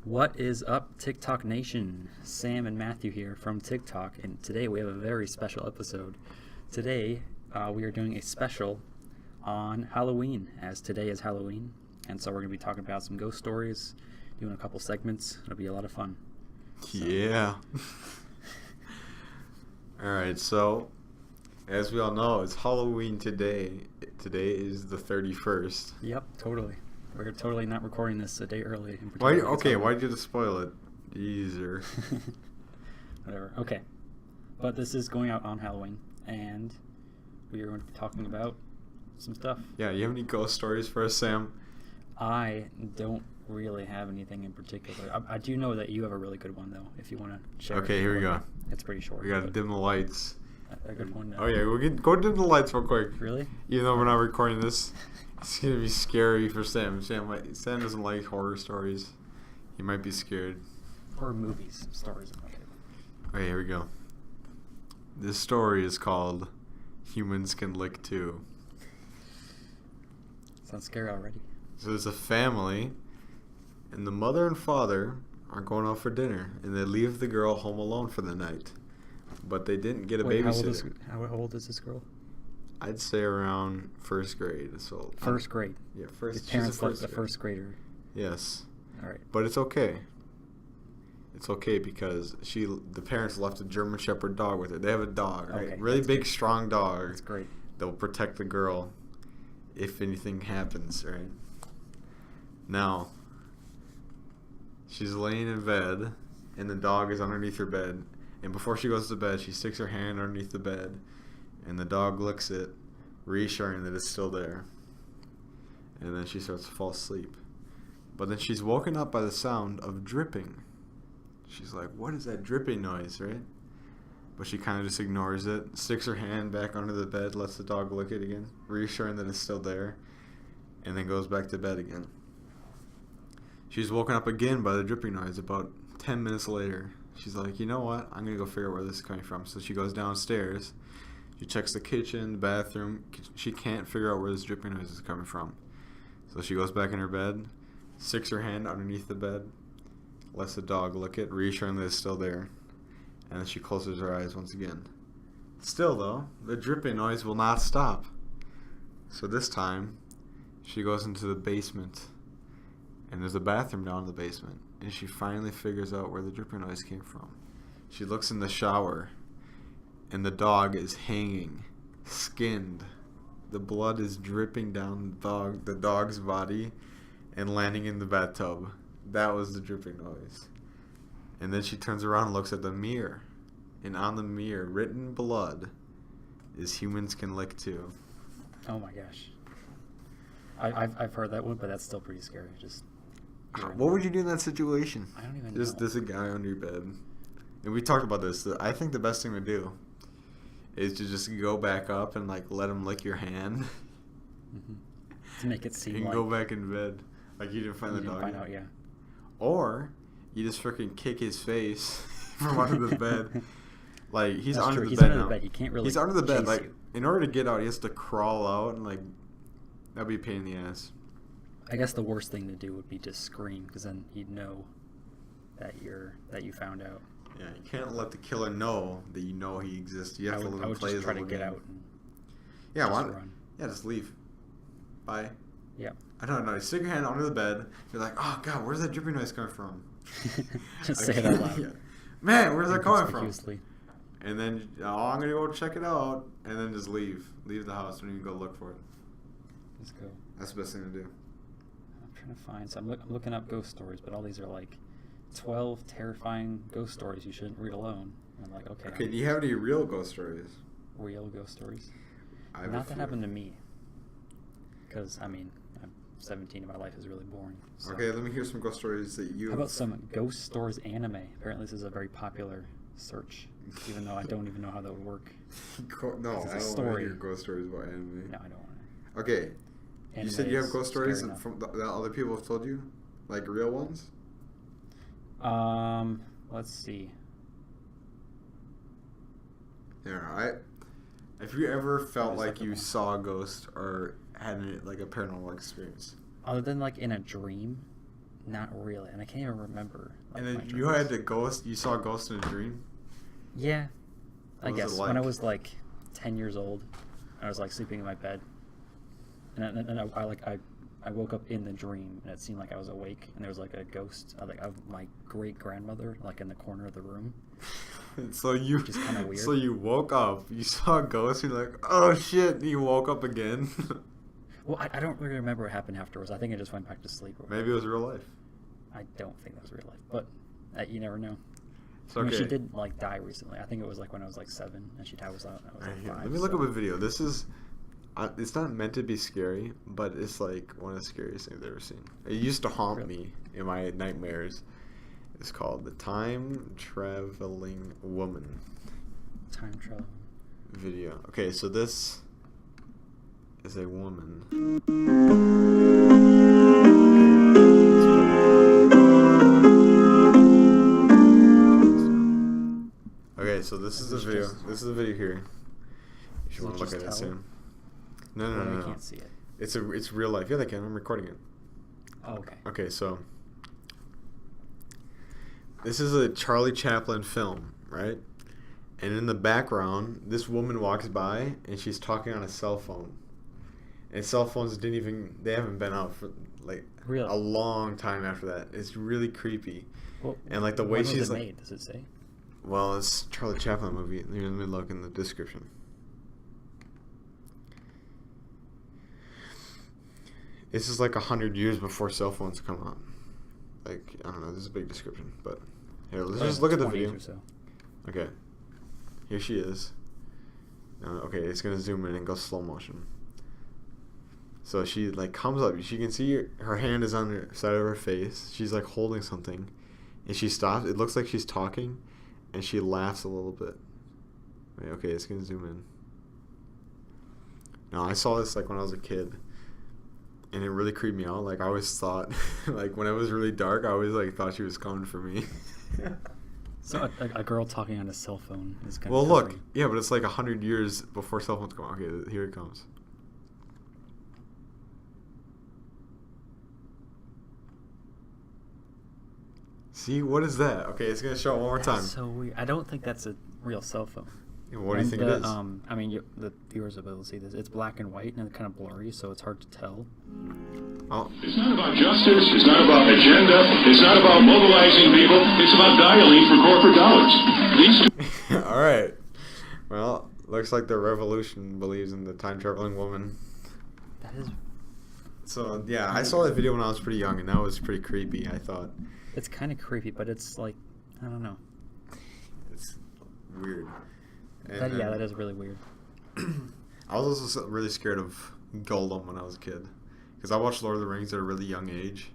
What is up, TikTok Nation? Sam and Matthew here from TikTok, and today we have a very special episode. Today, we are doing a special on Halloween, as today is Halloween, and so we're going to be talking about some ghost stories, doing a couple segments. It'll be a lot of fun. Yeah. Alright, so, as we all know, it's Halloween today. Today is the 31st. Yep, totally. We're totally not recording this a day early. Why did you just spoil it? Easier. Whatever. Okay. But this is going out on Halloween, and we are going to be talking about some stuff. Yeah, you have any ghost stories for us, Sam? I don't really have anything in particular. I do know that you have a really good one, though, if you want to share. Okay, here we go. It's pretty short. We gotta dim the lights. A good one. Oh, yeah, go dim the lights real quick. Really? Even though we're not recording this. It's gonna be scary for Sam. Sam doesn't like horror stories. He might be scared. Horror movies, stories. Okay, here we go. This story is called Humans Can Lick Too. Sounds scary already. So there's a family, and the mother and father are going out for dinner, and they leave the girl home alone for the night. But they didn't get a babysitter. How old is this girl? I'd say around first grade. So first grade. Yeah, first. His parents left the first grader. Yes. All right. But it's okay. It's okay because the parents left a German Shepherd dog with her. They have a dog, right? Okay, really big, great. Strong dog. That's great. That will protect the girl if anything happens, right? Now, she's laying in bed, and the dog is underneath her bed. And before she goes to bed, she sticks her hand underneath the bed, and the dog licks it, reassuring that it's still there. And then she starts to fall asleep. But then she's woken up by the sound of dripping. She's like, what is that dripping noise, right? But she kind of just ignores it, sticks her hand back under the bed, lets the dog lick it again, reassuring that it's still there, and then goes back to bed again. She's woken up again by the dripping noise about 10 minutes later. She's like, you know what? I'm going to go figure out where this is coming from. So she goes downstairs. She checks the kitchen, the bathroom. She can't figure out where this dripping noise is coming from. So she goes back in her bed, sticks her hand underneath the bed, lets the dog lick it, reassuring that it's still there. And then she closes her eyes once again. Still, though, the dripping noise will not stop. So this time, she goes into the basement. And there's a bathroom down in the basement. And she finally figures out where the dripping noise came from. She looks in the shower. And the dog is hanging, skinned. The blood is dripping down the dog's body and landing in the bathtub. That was the dripping noise. And then she turns around and looks at the mirror. And on the mirror, written in blood, is Humans Can Lick Too. Oh my gosh. I've heard that one, but that's still pretty scary. What would you do in that situation? I don't even know. There's a guy under your bed. And we talked about this. I think the best thing to do is to just go back up and let him lick your hand. Mm-hmm. To make it seem and like... go back in bed. Like you didn't find the dog. Find out, yeah. Or you just freaking kick his face from under the bed. Like he's That's under true. the He's bed under now. the bed. He can't really He's under the bed. chase you. In order to get out, he has to crawl out and that'd be a pain in the ass. I guess the worst thing to do would be just scream, because then he'd know that you found out. Yeah, you can't let the killer know that you know he exists. You have to let him play his try to little get game. out. And Yeah, run. Yeah, just leave. Bye. Yeah. I don't know. You stick your hand under the bed. You're like, oh god, where's that dripping noise coming from? Just say it out loud. Yeah. Man, where's that coming from? Inconspicuously. And then, I'm gonna go check it out, and then just leave. Leave the house. Don't even go look for it. Just go. That's the best thing to do. I'm trying to find. So I'm looking up ghost stories, but all these are 12 terrifying ghost stories you shouldn't read alone. And I'm like, okay. Okay, do you have any real ghost stories? Real ghost stories? I have Not that happened to me. Because, I'm 17 and my life is really boring. So. Okay, let me hear some ghost stories that you... How about some ghost stories anime? Apparently this is a very popular search, even though I don't even know how that would work. No, I don't want to hear ghost stories about anime. No, I don't want to. Okay, you said you have ghost stories from that other people have told you? Like real ones? Let's see. Yeah, Have you ever felt like you saw a ghost or had a paranormal experience? Other than in a dream, Not really, and I can't even remember. Like, And my then you dreams. had the ghost. You saw a ghost in a dream. Yeah, I What was it guess when I like? was like 10 years old, I was like sleeping in my bed, and I woke up in the dream, and it seemed like I was awake, and there was like a ghost of my great grandmother like in the corner of the room. So you, Which is kinda weird. so you woke up. You saw a ghost. You're like, oh shit! And you woke up again. Well, I don't really remember what happened afterwards. I think I just went back to sleep. Maybe it was real life. I don't think that was real life, but you never know. It's I mean, okay. she did like die recently. I think it was like when I was like 7, and she died was out when I was Alright, like here, 5. let me look so- up a video. This is, it's not meant to be scary, but it's like one of the scariest things I've ever seen. It used to haunt Really? me in my nightmares. It's called The Time Traveling Woman Time travel. video. Okay, so this is a woman. Okay, so this is the Is this video. just- This is the video here. If Does you it want to look just at it tell? soon. No, no, Well, no, I no. can't see it. It's real life. Yeah, they can. I'm recording it. Oh, okay. Okay, so this is a Charlie Chaplin film, right? And in the background, this woman walks by and she's talking on a cell phone. And cell phones they haven't been out for like Really? a long time after that. It's really creepy. Well, And like the way when was she's it like, made? Does it say? well, it's a Charlie Chaplin movie. Let me look in the description. This is like 100 years before cell phones come out. Like, I don't know, this is a big description, but here, let's just look at the 20s video. Or so. Okay. Here she is. Okay, it's gonna zoom in and go slow motion. So she like comes up. She can see her hand is on the side of her face. She's like holding something, and she stops. It looks like she's talking, and she laughs a little bit. Wait, okay, it's gonna zoom in. No, I saw this like when I was a kid, and it really creeped me out. Like I always thought, like when it was really dark, I always like thought she was coming for me. So a girl talking on a cell phone is kind Well, of look, yeah, but it's like 100 years before cell phones come out. Okay, here it comes. See, what is that? Okay, it's gonna show it one more time. So weird. I don't think that's a real cell phone. What do you And think the, it is? I mean, the viewers will be able to see this. It's black and white and kind of blurry, so it's hard to tell. Oh, It's not about justice. It's not about agenda. It's not about mobilizing people. It's about dialing for corporate dollars. These two. all right. Well, looks like the revolution believes in the time traveling woman. That is. So yeah, I saw that video when I was pretty young, and that was pretty creepy. I thought It's kind of creepy, but it's like, I don't know. it's weird. And Yeah, then- that is really weird. I was also really scared of Gollum when I was a kid, because I watched Lord of the Rings at a really young age,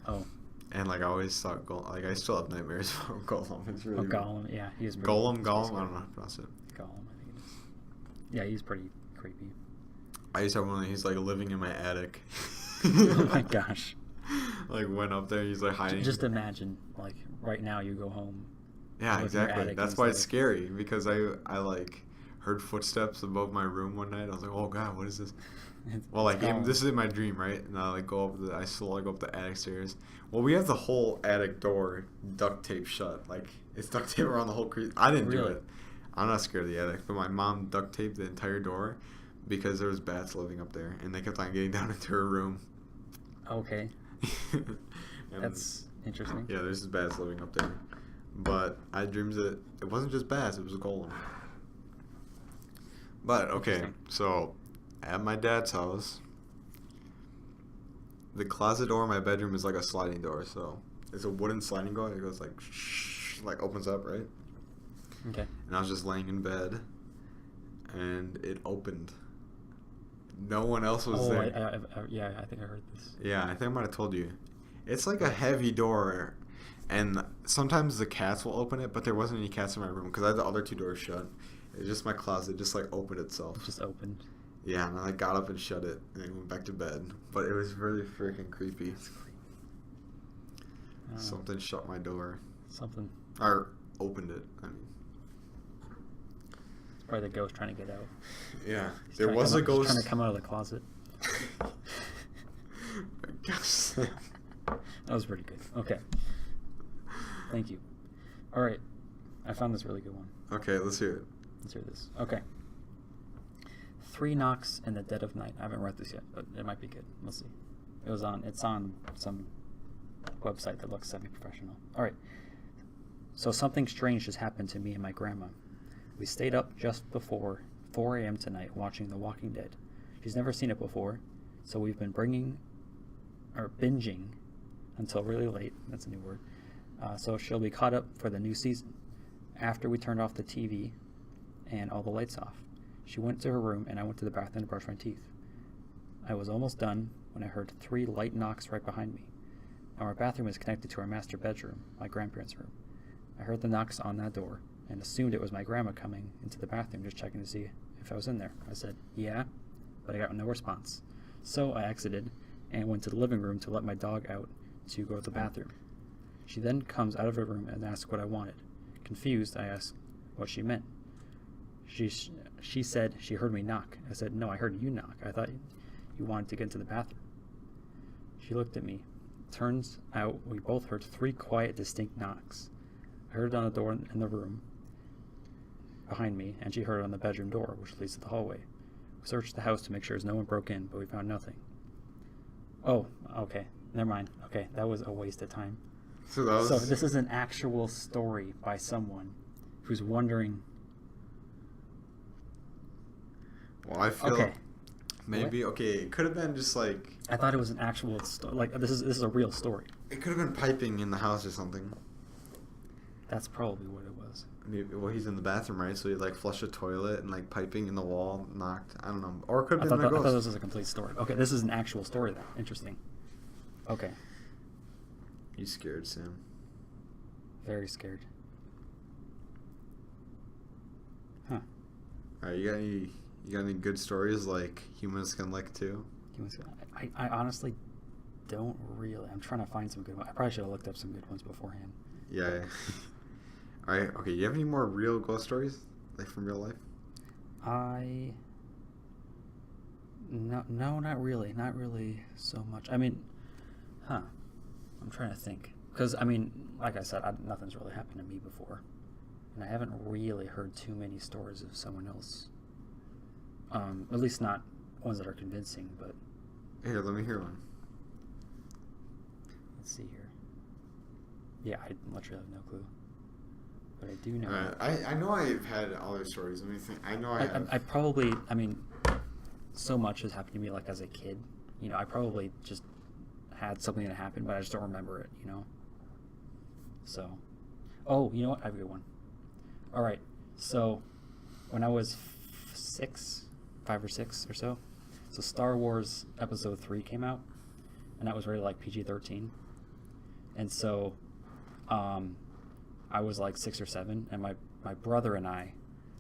Oh, and like I always thought like I still have nightmares about Gollum. It's really Gollum. Yeah, he's pretty, Gollum, he's Gollum. pretty I don't know how to pronounce it. scary. Gollum, I think it is. Yeah, he's pretty creepy. I used to have one that he's like living in my attic. Oh my gosh. Like went up there, he's like hiding. Just imagine, like, right now you go home. Yeah, live in your exactly. attic That's and why it's it's like- scary, because I like heard footsteps above my room one night. I was like, oh god, what is this? Well, like Gollum. this is in my dream, right? And I like I slowly go up the attic stairs. Well, we have the whole attic door duct tape shut. Like it's duct tape around the whole I didn't do Really? it. I'm not scared of the attic, but my mom duct taped the entire door because there was bats living up there, and they kept on getting down into her room. Okay, And- that's interesting. yeah, there's bats living up there. But I dreamed that it wasn't just bats; it was a golem. But okay, Interesting. so at my dad's house, the closet door in my bedroom is like a sliding door. So it's a wooden sliding door. It goes like shh, like opens up, right? Okay. And I was just laying in bed, and it opened. No one else was Oh, there. yeah, I think I heard this. Yeah, I think I might have told you. It's like a heavy door, and sometimes the cats will open it, but there wasn't any cats in my room because I had the other two doors shut. It's just my closet just like opened itself. It just opened. Yeah, and I like got up and shut it and then went back to bed. But it was really freaking creepy. Oh, Something shut my door. Something. Or opened it, I mean. It's probably the ghost trying to get out. Yeah. He's There trying to was come a out- he's ghost. trying to come out of the closet. I guess. That was pretty good. Okay. Thank you. All right. I found this really good one. Okay, let's hear it. Let's hear this. Okay. 3 knocks in the dead of night. I haven't read this yet, but it might be good. We'll see. It's on some website that looks semi-professional. All right. So something strange just happened to me and my grandma. We stayed up just before 4 a.m. tonight watching The Walking Dead. She's never seen it before, so we've been binging until really late. That's a new word. So she'll be caught up for the new season. After we turned off the TV and all the lights off, she went to her room and I went to the bathroom to brush my teeth. I was almost done when I heard 3 light knocks right behind me. Our bathroom is connected to our master bedroom, my grandparents' room. I heard the knocks on that door and assumed it was my grandma coming into the bathroom just checking to see if I was in there. I said, yeah, but I got no response. So I exited and went to the living room to let my dog out to go to the bathroom. She then comes out of her room and asks what I wanted. Confused, I asked what she meant. She said she heard me knock. I said, no, I heard you knock. I thought you wanted to get into the bathroom. She looked at me. Turns out we both heard 3 quiet, distinct knocks. I heard it on the door in the room behind me, and she heard it on the bedroom door, which leads to the hallway. We searched the house to make sure no one broke in, but we found nothing. Oh, okay. Never mind. Okay, that was a waste of time. So this is an actual story by someone who's wondering. Well, I feel Okay. maybe okay. It could have been just like I thought it was an actual story. Like this is a real story. it could have been piping in the house or something. That's probably what it was. Maybe well, he's in the bathroom, right? So he like flushed a toilet and like piping in the wall knocked. I don't know, or it could I have thought, been a I thought ghost. this was a complete story. Okay, this is an actual story then. Interesting. Okay, You scared, Sam? very scared. Huh. All right, you got any good stories like humans can lick too? I honestly don't really. I'm trying to find some good ones. I probably should have looked up some good ones beforehand. Yeah. All right. Okay. You have any more real ghost stories, like from real life? No, not really. Not really so much. I mean, I'm trying to think. Because, I mean, like I said, nothing's really happened to me before. And I haven't really heard too many stories of someone else. At least not ones that are convincing, but Here, let me hear one. let's see here. Yeah, I literally have no clue. But I do know. All right. I know I've had other stories. Let me think. I know I have. I probably, I mean, so much has happened to me, like, as a kid. You know, I probably just had something that happened, but I just don't remember it, you know? So, oh, you know what? I have a good one. All right. So, when I was 5 or 6 or so, Star Wars Episode 3 came out, and that was rated like PG-13. And so, I was like 6 or 7, and my brother and I,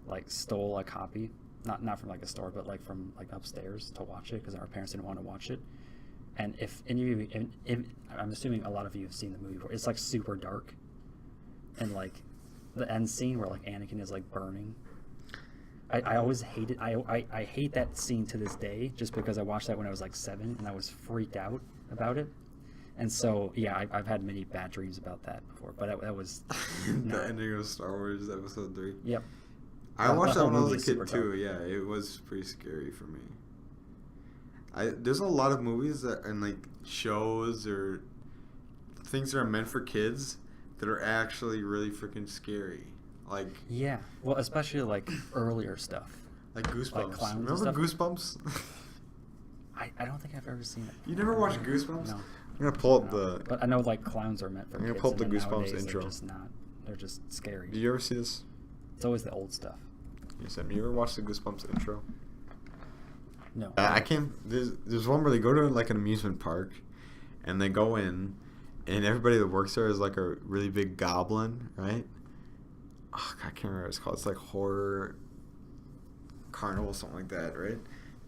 like, stole a copy, not from like a store, but like from like upstairs to watch it because our parents didn't want to watch it. And if any of you, I'm assuming a lot of you have seen the movie before. It's like super dark, and like the end scene where like Anakin is like burning. I always hate it. I hate that scene to this day just because I watched that when I was like 7 and I was freaked out about it. And so yeah, I've had many bad dreams about that before. But that was The ending of Star Wars Episode 3. Yep. I watched that when I was a movie's super kid too. dark. Yeah, it was pretty scary for me. There's a lot of movies that and like shows or things that are meant for kids that are actually really freaking scary. Like Yeah. Well, especially like earlier stuff. Goosebumps. Like clowns and Remember stuff? Goosebumps? I don't think I've ever seen it. You never watched Goosebumps? No. I'm gonna pull up the. But I know like clowns are meant for I'm gonna kids. pull up the and then Goosebumps nowadays intro. They're just not. They're just scary. Did you ever see this? It's always the old stuff. Yes, have you ever watched the Goosebumps intro? No. I can't. There's one where they go to like an amusement park, and they go in, and everybody that works there is like a really big goblin, right? Oh, God, I can't remember what it's called. It's like horror carnival, something like that, right?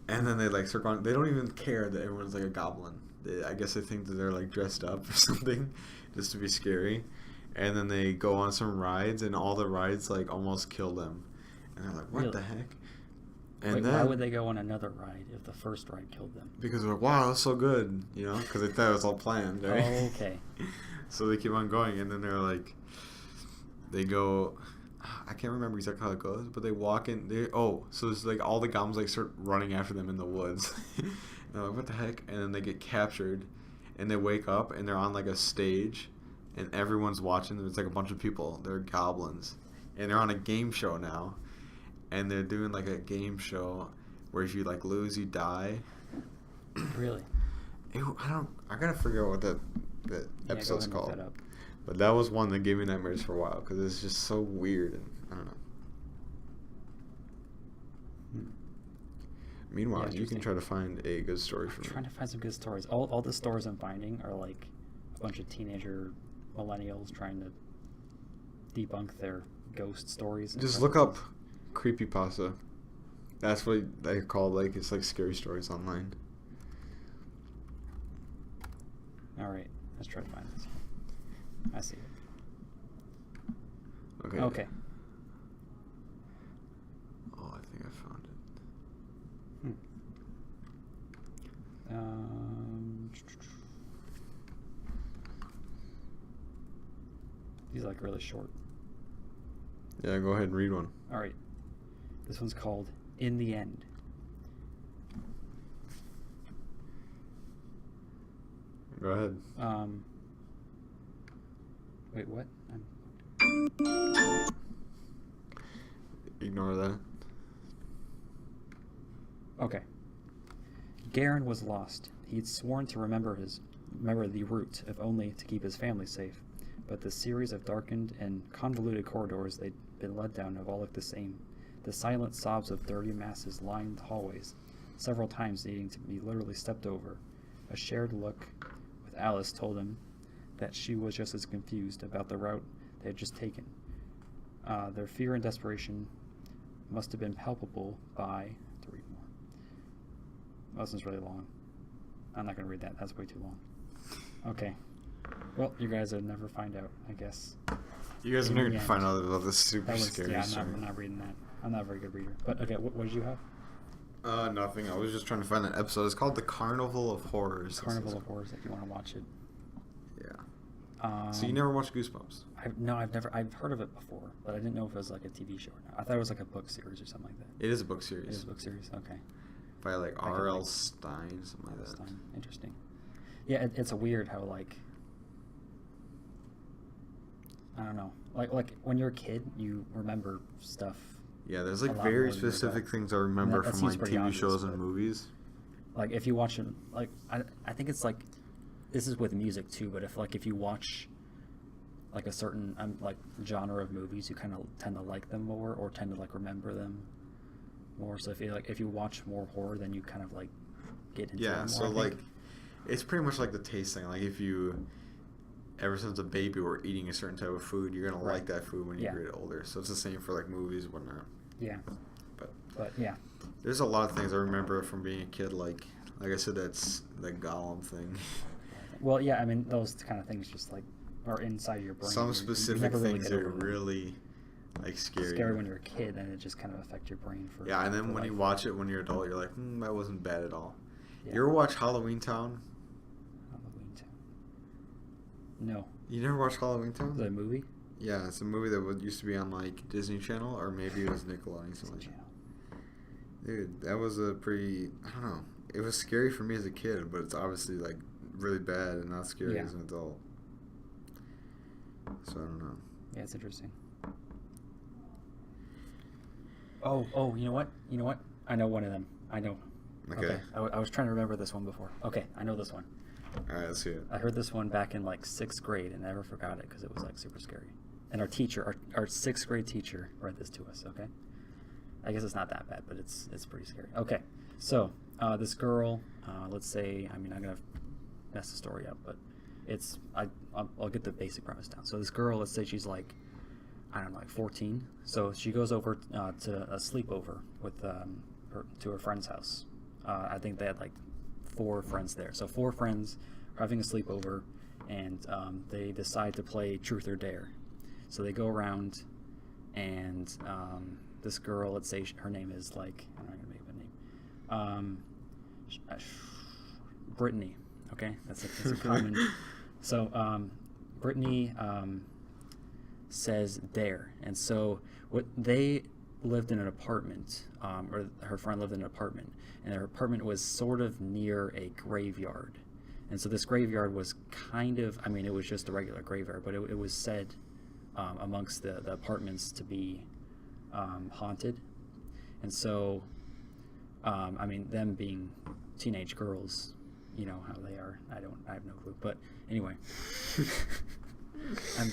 And then they like start going. They don't even care that everyone's like a goblin. I guess they think that they're like dressed up or something, just to be scary. And then they go on some rides, and all the rides like almost kill them. And they're like, "What Really? the heck?" And Wait, then why would they go on another ride if the first ride killed them? because they're like, wow, that's so good, you know, because they thought it was all planned, right? Oh, okay. So they keep on going, and then they're like, they go. I can't remember exactly how it goes, but they walk in. So it's like all the goblins like start running after them in the woods. And they're like, what the heck? And then they get captured, and they wake up, and they're on like a stage, and everyone's watching them. It's like a bunch of people. They're goblins, and they're on a game show now, and they're doing like a game show where if you like lose, you die. Really? I gotta figure out what that Yeah, go episode's ahead and look called. that up. But that was one that gave me nightmares for a while because it's just so weird and I don't know. Hmm. Meanwhile, Yeah, you can interesting. try to find a good story for I'm me. trying to find some good stories. All the stories I'm finding are like a bunch of teenager millennials trying to debunk their ghost stories. and Just stuff. look up creepypasta. That's what they call like it's like scary stories online. All right, let's try to find this. I see it. Okay. Okay. Oh, I think I found it. These are like really short. Yeah, go ahead and read one. All right. This one's called In the End. Go ahead. Wait, what? Ignore that. Okay. Garen was lost. He'd sworn to remember the route, if only to keep his family safe. But the series of darkened and convoluted corridors they'd been led down have all looked the same. The silent sobs of dirty masses lined the hallways, several times needing to be literally stepped over. A shared look with Alice told him that she was just as confused about the route they had just taken. Their fear and desperation must have been palpable by... to read more. Oh, this is really long. I'm not going to read that. That's way too long. Okay. Well, you guys would never find out, I guess. You guys are In never the gonna end. find out about this super That was, scary yeah, story. I'm not reading that. I'm not a very good reader. But, okay, what did you have? Nothing. I was just trying to find that episode. It's called The Carnival of Horrors. Carnival of Horrors, if you want to watch it. Yeah. So you never watched Goosebumps? I've heard of it before, but I didn't know if it was like a TV show or not. I thought it was like a book series or something like that. It is a book It series. is a book series, okay. By like I could, R.L. like- Stein, something like that. Stein. Interesting. Yeah, it's a weird how like I don't know. Like when you're a kid, you remember stuff. Yeah, there's a like lot very more than your specific adult. things I remember that from seems like pretty TV obvious, shows and but- movies. Like if you watch it, like I think it's like this is with music too. But if you watch like a certain like genre of movies, you kind of tend to like them more or tend to like remember them more. So if you watch more horror, then you kind of like get into it Yeah, more, so I like think. it's pretty much like the taste thing. Like if you ever since a baby were eating a certain type of food, you're gonna Right. like that food when you Yeah. get older. So it's the same for like movies and whatnot. Yeah, But but yeah. there's a lot of things I remember from being a kid. Like I said, that's the Gollum thing. Well, yeah, I mean those kind of things just like are inside your brain. Some You specific never really things get are over them. really like scary. Scary when you're a kid, and it just kind of affect your brain for Yeah, and then for when you life. watch it when you're adult, you're like, that wasn't bad at all. Yeah. You ever watch Halloween Town? Halloween Town. No, You never watched Halloween Town? the movie. Yeah, it's a movie that used to be on like Disney Channel or maybe it was Nickelodeon. Something like that. Channel. Dude, that was a pretty. I don't know. It was scary for me as a kid, but it's obviously like really bad and not scary Yeah. as an adult. So I don't know. Yeah, it's interesting. Oh, you know what? You know what? I know one of them. I know. Okay. I was trying to remember this one before. Okay, I know this one. All right, let's see it. I heard this one back in like 6th grade and never forgot it because it was like super scary. And our teacher, our 6th grade teacher, read this to us. Okay. I guess it's not that bad, but it's pretty scary. Okay, so this girl, let's say, I mean, I'm gonna mess the story up, but it's I'll get the basic premise down. So this girl, let's say she's like, I don't know, like 14. So she goes over to a sleepover with to her friend's house. I think they had like 4 friends there. So 4 friends are having a sleepover, and they decide to play Truth or Dare. So they go around and this girl, let's say her name is like, I'm not gonna make up a name, Brittany. Okay, that's a common. So Brittany says there, and so what they lived in an apartment, or her friend lived in an apartment, and their apartment was sort of near a graveyard. And so this graveyard was kind of, I mean, it was just a regular graveyard, but it was said amongst the apartments to be haunted. And so, I mean, them being teenage girls, you know how they are. I have no clue. But anyway,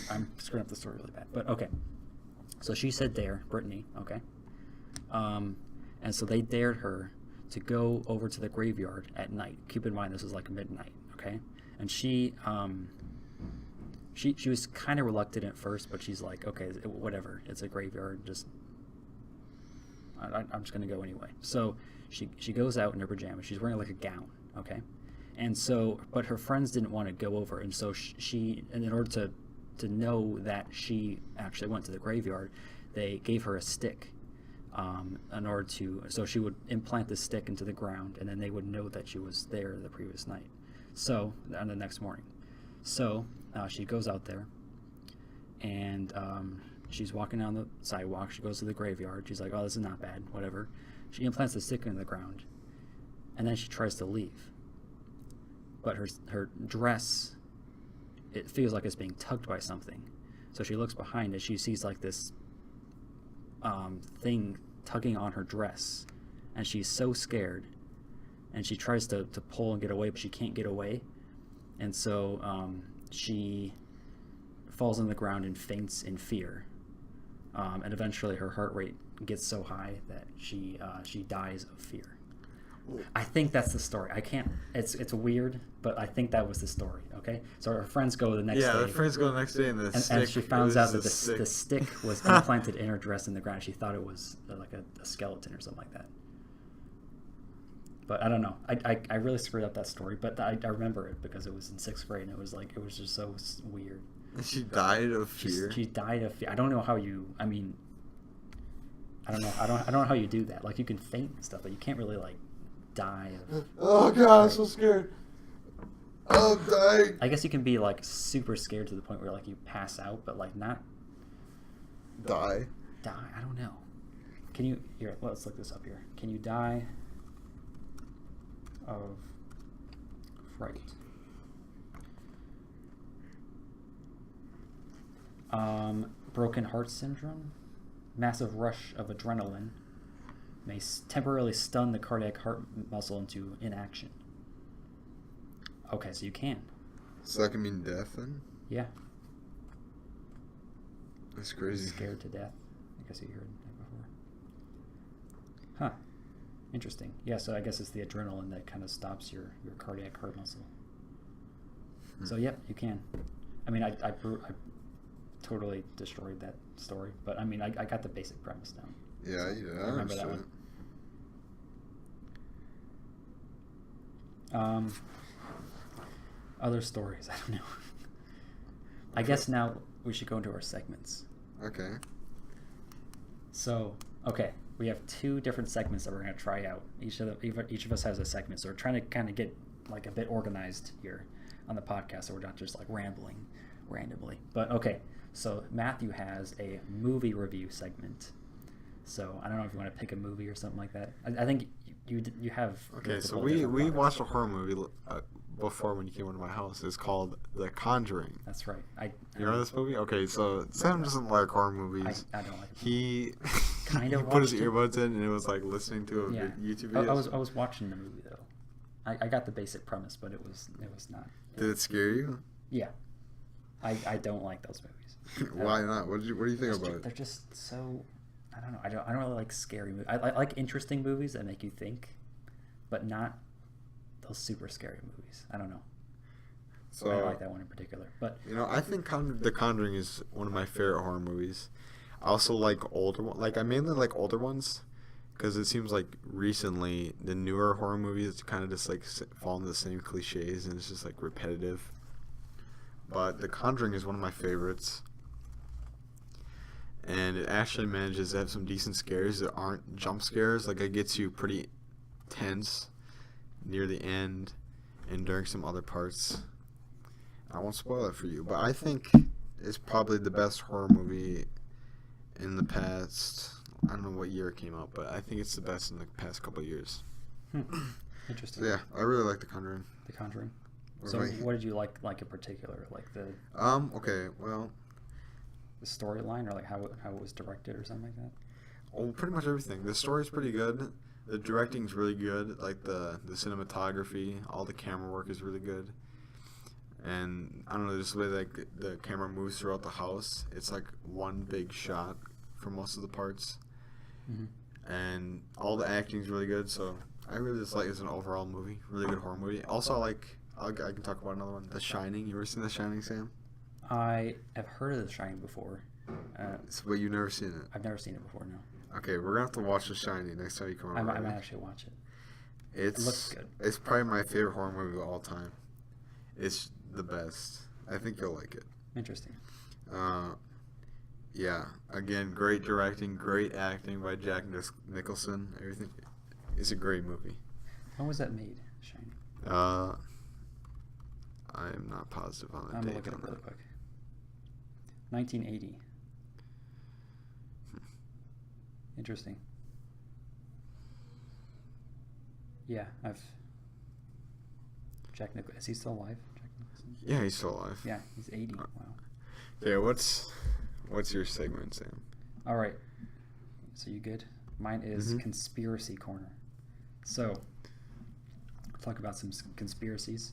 I'm screwing up the story really bad. But okay. So she said dare, Brittany, okay? And so they dared her to go over to the graveyard at night. Keep in mind, this was like midnight, okay? And she was kind of reluctant at first, but she's like, okay, whatever. It's a graveyard. I'm just going to go anyway. So she goes out in her pajamas. She's wearing like a gown, okay? And so, but her friends didn't want to go over. And so she in order to know that she actually went to the graveyard, they gave her a stick in order to, so she would implant the stick into the ground, and then they would know that she was there the previous night. So, on the next morning. So, she goes out there, and she's walking down the sidewalk. She goes to the graveyard. She's like, oh, this is not bad, whatever. She implants the stick into the ground, and then she tries to leave. But her dress, it feels like it's being tugged by something. So she looks behind it. She sees like this thing tugging on her dress, and she's so scared. And she tries to pull and get away, but she can't get away. And so she falls on the ground and faints in fear. And eventually her heart rate gets so high that she dies of fear. I think that's the story. I can't. It's weird, but I think that was the story. Okay, so her friends go the next day. Yeah, her friends go the next day, and she finds out that the stick was implanted in her dress in the ground. She thought it was like a skeleton or something like that. But I don't know. I really screwed up that story, but I remember it because it was in 6th grade, and it was just so weird. She died of fear. She died of fear. I don't know how you. I mean, I don't know. I don't know how you do that. Like, you can faint and stuff, but you can't really like die of. Oh God, I'm so scared. I'm dying. I guess you can be like super scared to the point where like you pass out, but like not die. I don't know. Can you? Here, let's look this up here. Can you die of fright? Broken heart syndrome, massive rush of adrenaline may temporarily stun the cardiac heart muscle into inaction. Okay, so you can. So that can mean death then? Yeah. That's crazy. Scared to death. I guess you heard that before. Huh. Interesting. Yeah, so I guess it's the adrenaline that kind of stops your cardiac heart muscle. So, yeah, you can. I mean, I totally destroyed that story, but I mean, I got the basic premise down. Yeah, so I remember that one. Other stories, I don't know. I guess now we should go into our segments. Okay. So, okay, we have 2 different segments that we're going to try out. Each of us has a segment, so we're trying to kind of get like a bit organized here on the podcast, so we're not just like rambling randomly. But okay, so Matthew has a movie review segment. So I don't know if you want to pick a movie or something like that. I think you have. Okay, so we watched a horror movie before when you came into my house. It's called The Conjuring. That's right. You know this movie? Okay, so Sam doesn't like horror movies. I don't like it. He kind of put his earbuds in and it was like listening to a YouTube video. I was watching the movie though. I got the basic premise, but it was not. Did it scare you? Yeah. I don't like those movies. Why not? What do you think about it? They're just so. I don't know. I don't really like scary movies. I like interesting movies that make you think, but not those super scary movies. I don't know. So I like that one in particular. But I think The Conjuring is one of my favorite horror movies. I also like older ones. Like, I mainly like older ones because it seems like recently the newer horror movies kind of just like fall into the same cliches and it's just like repetitive. But The Conjuring is one of my favorites. and it actually manages to have some decent scares that aren't jump scares. Like, it gets you pretty tense near the end and during some other parts. I won't spoil it for you, but I think it's probably the best horror movie in the past. I don't know what year it came out, but I think it's the best in the past couple of years. Interesting. So yeah, I really like The Conjuring. The Conjuring. What So about you? what did you like in particular? Like the Okay, well, storyline, or like how it was directed, or something like that? oh, pretty much everything. The story's pretty good. The directing's really good. Like the cinematography, all the camera work is really good. And I don't know, just the way like the camera moves throughout the house. It's like one big shot for most of the parts. Mm-hmm. And all the acting's really good. So I really just like it as an overall movie. Really good horror movie. Also, I can talk about another one, The Shining. You ever seen The Shining, Sam? I have heard of The Shining before. But you've never seen it. I've never seen it before. No. Okay, we're gonna have to watch The Shining next time you come I over. might actually watch it. It looks good. It's probably my favorite horror movie of all time. It's the best. I think you'll like it. Interesting. Yeah. Again, great directing, great acting by Jack Nicholson. Everything. It's a great movie. When was that made? Shining. I am not positive on the I'm gonna date look it on up really that. quick. 1980. Interesting. Yeah, Jack Nicholson. Is he still alive? Jack Nicholson? Yeah, he's still alive. Yeah, he's 80. Wow. Yeah. What's your segment, Sam? All right. So you good? Mine is Mhm. Conspiracy Corner. So, we'll talk about some conspiracies.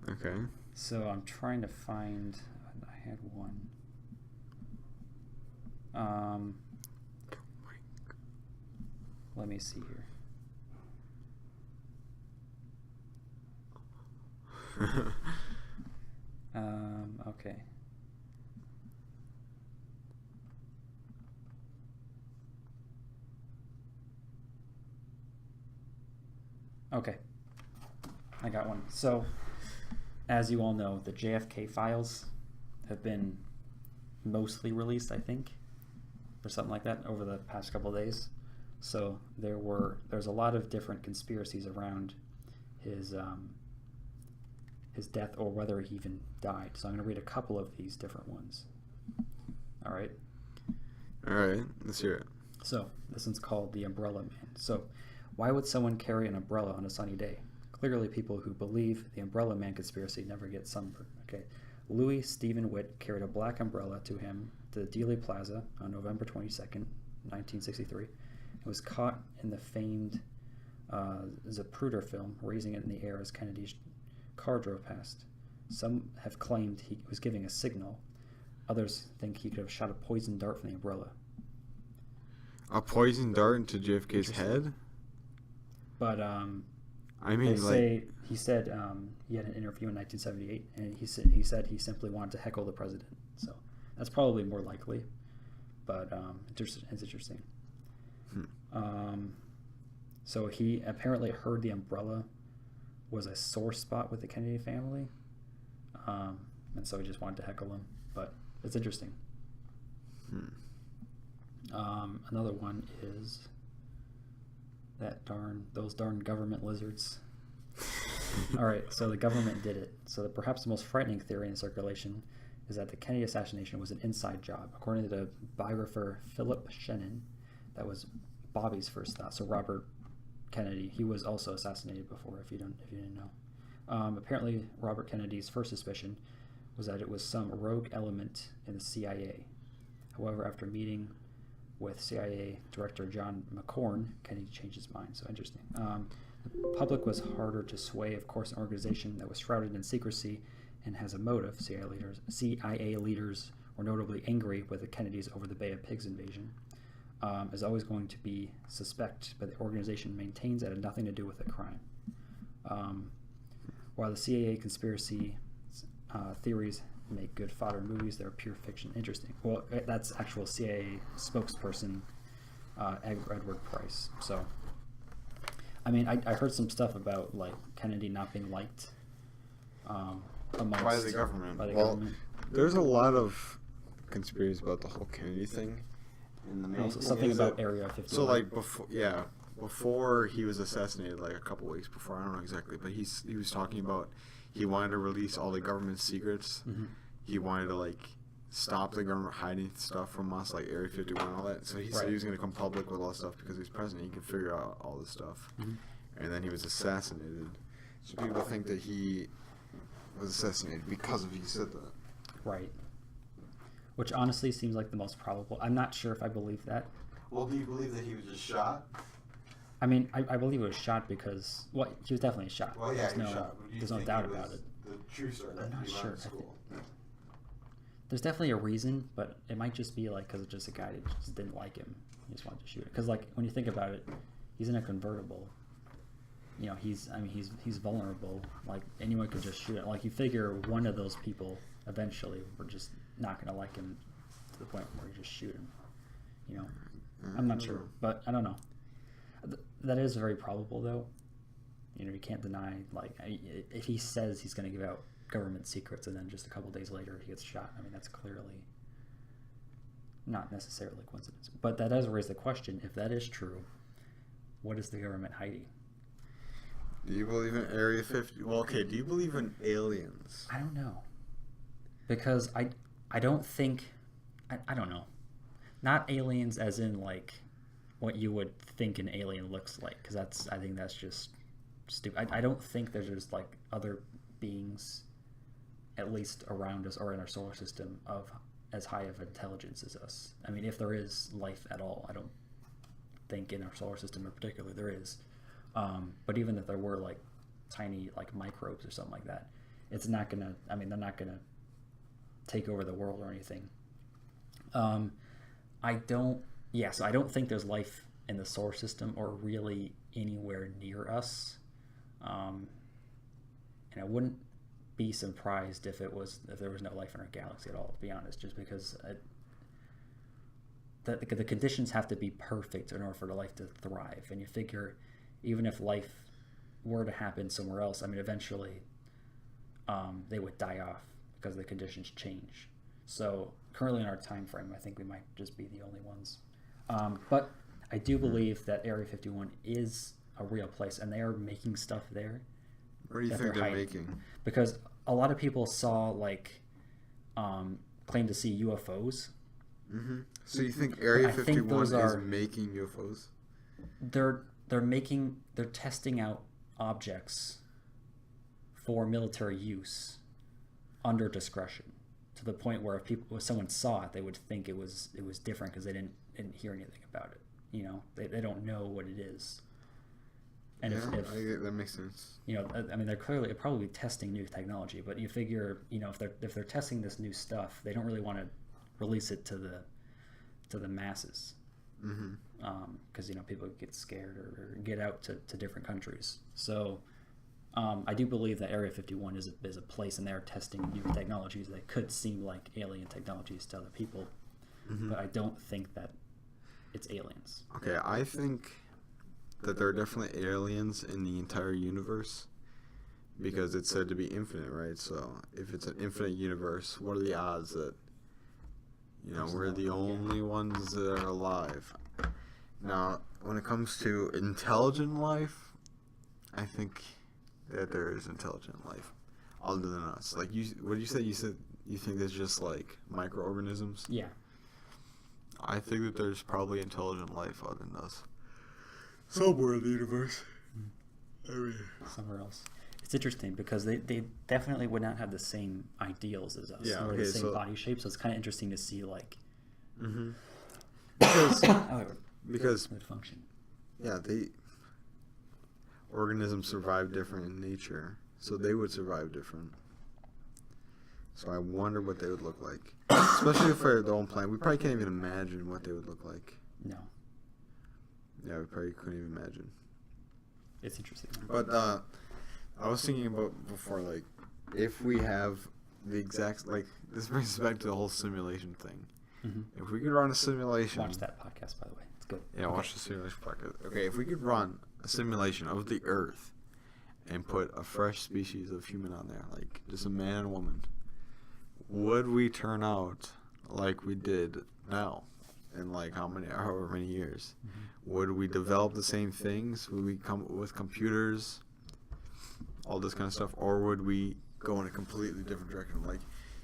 Okay. So I'm trying to find. I had one. Let me see here. Okay. Okay. I got one. So, as you all know, the JFK files have been mostly released, I think, or something like that over the past couple of days. So there's a lot of different conspiracies around his death, or whether he even died. So I'm going to read a couple of these different ones. All right. All right. Let's hear it. So this one's called The Umbrella Man. So why would someone carry an umbrella on a sunny day? Clearly, people who believe the Umbrella Man conspiracy never get sunburned. Okay. Louis Stephen Witt carried a black umbrella to him to the Dealey Plaza on November 22nd, 1963. It was caught in the famed Zapruder film, raising it in the air as Kennedy's car drove past. Some have claimed he was giving a signal. Others think he could have shot a poison dart from the umbrella. A poison dart into JFK's head? But I mean, he said he had an interview in 1978, and he said he simply wanted to heckle the president. So that's probably more likely. But it's interesting. So he apparently heard the umbrella was a sore spot with the Kennedy family, and so he just wanted to heckle him. But it's interesting. Another one is those darn government lizards. All right, so the government did it. So perhaps the most frightening theory in circulation is that the Kennedy assassination was an inside job. According to the biographer Philip Shannon, that was Bobby's first thought. So Robert Kennedy, he was also assassinated before, if you didn't know. Apparently, Robert Kennedy's first suspicion was that it was some rogue element in the CIA. However, after meeting with CIA Director John McCorn, Kennedy changed his mind. So interesting. The public was harder to sway, of course, an organization that was shrouded in secrecy and has a motive. CIA leaders were notably angry with the Kennedys over the Bay of Pigs invasion. Is always going to be suspect, but the organization maintains it had nothing to do with the crime. While the CIA conspiracy theories make good fodder in movies, they're pure fiction. Interesting. Well, that's actual CIA spokesperson Edward Price. So, I mean, I heard some stuff about like Kennedy not being liked by the government. By the Well, government. there's a lot of conspiracies about the whole Kennedy thing. And the main Also, thing something is about that- Area 51. So like before he was assassinated, like a couple weeks before, I don't know exactly, but he was talking about he wanted to release all the government secrets. Mhm. He wanted to like stop the government hiding stuff from us, like Area 51 and all that. So he said he was going to come public with all that stuff because he's president. He can figure out all this stuff. Mhm. And then he was assassinated. So people think that he was assassinated because he said that. Right. Which honestly seems like the most probable. I'm not sure if I believe that. Well, do you believe that he was just shot? I mean, I believe it was shot because, well, he was definitely shot. Well, yeah, there's he was no, shot. But do you there's no think doubt it about was it. The true story that I'm not he sure. went I to think- school. There's definitely a reason, but it might just be like because it's just a guy that just didn't like him. He just wanted to shoot it. Because like when you think about it, he's in a convertible. You know, he's vulnerable. Like anyone could just shoot it. Like you figure one of those people eventually were just not gonna like him to the point where you just shoot him. You know, I'm not sure, but I don't know. That is very probable though. You know, you can't deny like if he says he's gonna give out government secrets and then just a couple days later he gets shot. I mean, that's clearly not necessarily coincidence. But that does raise the question, if that is true, what is the government hiding? Do you believe in Area 50? Well, okay, do you believe in aliens? I don't know. Because I don't think I don't know. Not aliens as in like what you would think an alien looks like, because I think that's just stupid. I don't think there's just like other beings at least around us or in our solar system of as high of intelligence as us. I mean, if there is life at all, I don't think in our solar system in particular there is. But even if there were like tiny like microbes or something like that, it's not gonna, I mean, they're not gonna take over the world or anything. I don't think there's life in the solar system or really anywhere near us. And I wouldn't be surprised if there was no life in our galaxy at all, to be honest, just because the conditions have to be perfect in order for the life to thrive. And you figure even if life were to happen somewhere else, I mean, eventually they would die off because the conditions change. So currently in our time frame, I think we might just be the only ones. But I do believe that Area 51 is a real place, and they are making stuff there. What do you that think they're hiding. making? Because a lot of people saw like claim to see UFOs. Mm-hmm. So you think Area I think 51 those is are- making UFOs? They're testing out objects for military use under discretion, to the point where if someone saw it, they would think it was different because they didn't hear anything about it. You know, they don't know what it is. And Yeah, if that makes sense. you know, I mean, they're probably testing new technology, but you figure, you know, if they're testing this new stuff, they don't really want to release it to the masses, because you know, people get scared or get out to different countries. So I do believe that Area 51 is a place, and they're testing new technologies that could seem like alien technologies to other people, but I don't think that it's aliens. Okay, I think that there are definitely aliens in the entire universe, because it's said to be infinite, right? So if it's an infinite universe, what are the odds that, you know, we're the only ones that are alive? Now, when it comes to intelligent life, I think that there is intelligent life other than us. Like, what did you say? You said you think there's just like microorganisms? Yeah. I think that there's probably intelligent life other than us. Somewhere in the universe. I mean, Somewhere else. It's interesting because they definitely would not have the same ideals as us, Yeah, or okay, the same so- body shape. So it's kind of interesting to see like because how it because would function. yeah, organisms survive different in nature, so they would survive different. So I wonder what they would look like, especially if they're their own planet. We probably can't even imagine what they would look like. No, Yeah, we probably couldn't even imagine. it's interesting. But I was thinking about before, like, if we have the exact, like, this brings us back to the whole simulation thing. If we could run a simulation, Watch that podcast, by the way. It's good. yeah, watch the simulation podcast. Okay, if we could run a simulation of the Earth and put a fresh species of human on there, like just a man and woman, would we turn out like we did now in like however many years? Would we develop the same things? Would we come up with computers, all this kind of stuff, or would we go in a completely different direction? Like,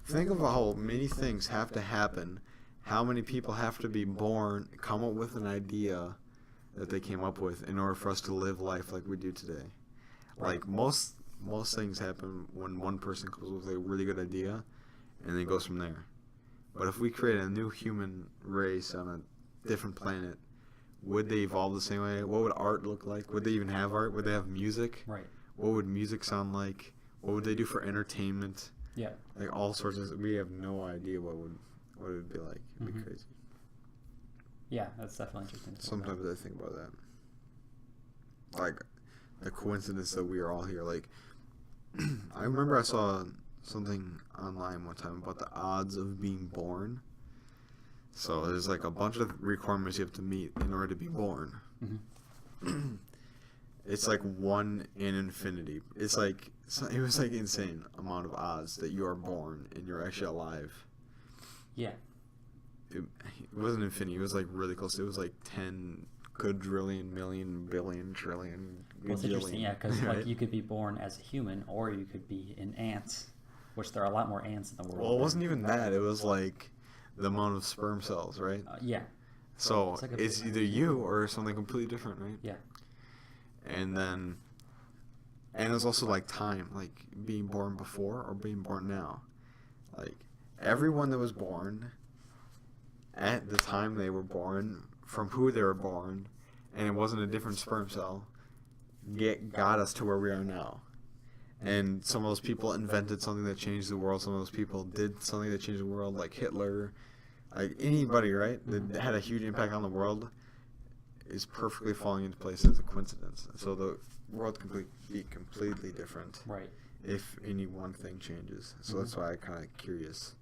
think of how many things have to happen, how many people have to be born, come up with an idea that they came up with in order for us to live life like we do today. Like most things happen when one person comes up with a really good idea, and then it goes from there. But if we create a new human race on a different planet, would they evolve the same way? What would art look like? Would they even have art? Would they have music? Right. What would music sound like? What would they do for entertainment? Yeah. Like all sorts of. We have no idea what it would be like. It'd be crazy. Yeah, that's definitely interesting. Sometimes I think about that. Like the coincidence that we are all here. Like I remember I saw something online one time about the odds of being born. So there's like a bunch of requirements you have to meet in order to be born. It's like 1 in infinity. It's like it was like insane amount of odds that you are born and you're actually alive. Yeah. It wasn't infinity. It was like really close. It was like 10 quadrillion, million, billion, trillion. Well, it's interesting, yeah, because right? like you could be born as a human, or you could be an ant, which there are a lot more ants in the world. Well, it wasn't even that. It was like the amount of sperm cells, right? Yeah. So It's like it's either you or something completely different, right? Yeah. And there's also like time, like being born before or being born now. Like everyone that was born at the time they were born, from who they were born, and it wasn't a different sperm cell, got us to where we are now. And some of those people invented something that changed the world. Some of those people did something that changed the world, like Hitler, like anybody, right, that had a huge impact on the world is perfectly falling into place as a coincidence. So the world could be completely different, Right. if any one thing changes. So that's why I'm kind of curious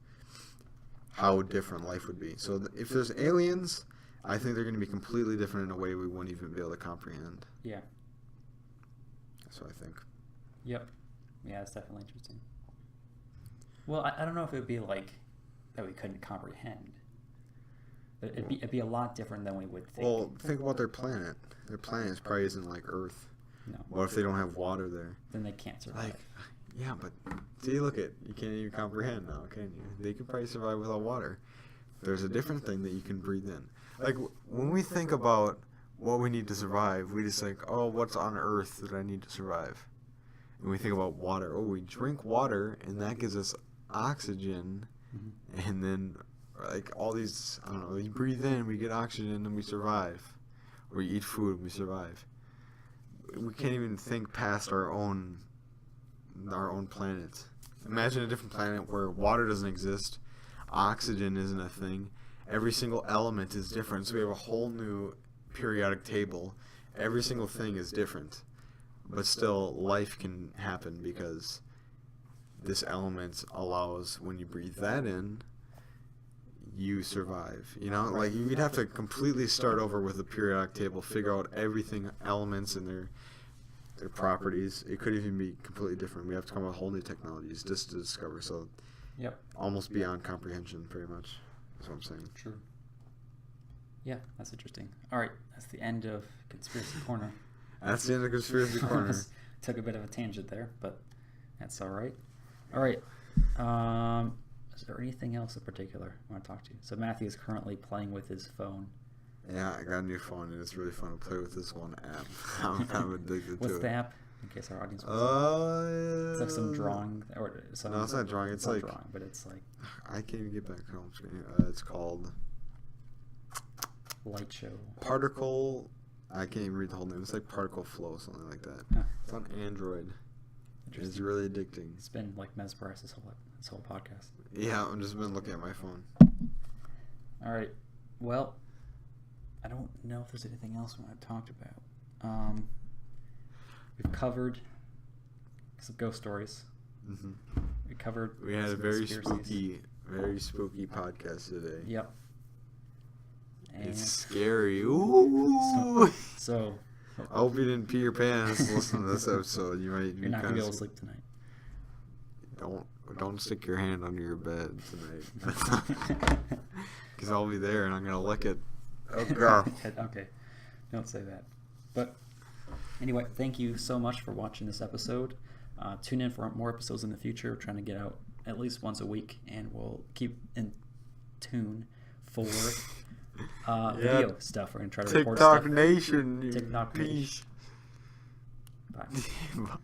how different life would be. So if there's aliens, I think they're going to be completely different in a way we wouldn't even be able to comprehend. Yeah. That's what I think. Yep. Yeah, it's definitely interesting. Well, I don't know if it would be like that we couldn't comprehend. It'd be a lot different than we would think. Well, think about their planet. Their planet probably isn't like Earth. No. What if they don't have water there? Then they can't survive. Like, yeah, but see, look at, you can't even comprehend now, can you? They could probably survive without water. There's a different thing that you can breathe in. Like, when we think about what we need to survive, we just like, oh, what's on Earth that I need to survive? And we think about water. Oh, we drink water, and that gives us oxygen, and then, like, all these, I don't know, you breathe in, we get oxygen, and we survive. Or you eat food, we survive. We can't even think past our own planet. Imagine a different planet where water doesn't exist, oxygen isn't a thing, every single element is different. So we have a whole new periodic table. Every single thing is different, but still life can happen because this element allows, when you breathe that in, you survive. You know, like you'd have to completely start over with a periodic table, figure out everything, elements and their properties. It could even be completely different. We have to come up with whole new technologies just to discover. So, Yep. almost beyond comprehension, pretty much. That's what I'm saying. True. Yeah, that's interesting. All right, that's the end of Conspiracy Corner. That's the end of Conspiracy Corner. Took a bit of a tangent there, but that's all right. All right. Is there anything else in particular I want to talk to you? So Matthew is currently playing with his phone. Yeah, I got a new phone, and it's really fun to play with this one app. I'm kind of addicted to it. What's the app? In case our audience wants it's like some drawing, or some. No, it's not drawing. It's like drawing, but it's like I can't even get back home screen. It's called Light Show. Particle. I can't even read the whole name. It's like Particle Flow, something like that. Huh. It's on Android. It's Interesting. really addicting. It's been like mesmerized this whole podcast. Yeah, I've just been looking at my phone. All right. Well, I don't know if there's anything else we want to talk about. We've covered some ghost stories. Mm-hmm. We covered. We had a some very conspiracies. spooky podcast today. Yep. And It's scary. Ooh. So I hope you didn't pee your pants listening to this episode. You might. you're not gonna be able to sleep tonight. Don't stick your hand under your bed tonight. because I'll be there and I'm gonna lick it. Okay. Okay, don't say that. But anyway, thank you so much for watching this episode. Tune in for more episodes in the future. We're trying to get out at least once a week, and we'll keep in tune for video stuff. We're gonna try to record TikTok stuff. Nation. TikTok Peace. Nation. Bye. Bye.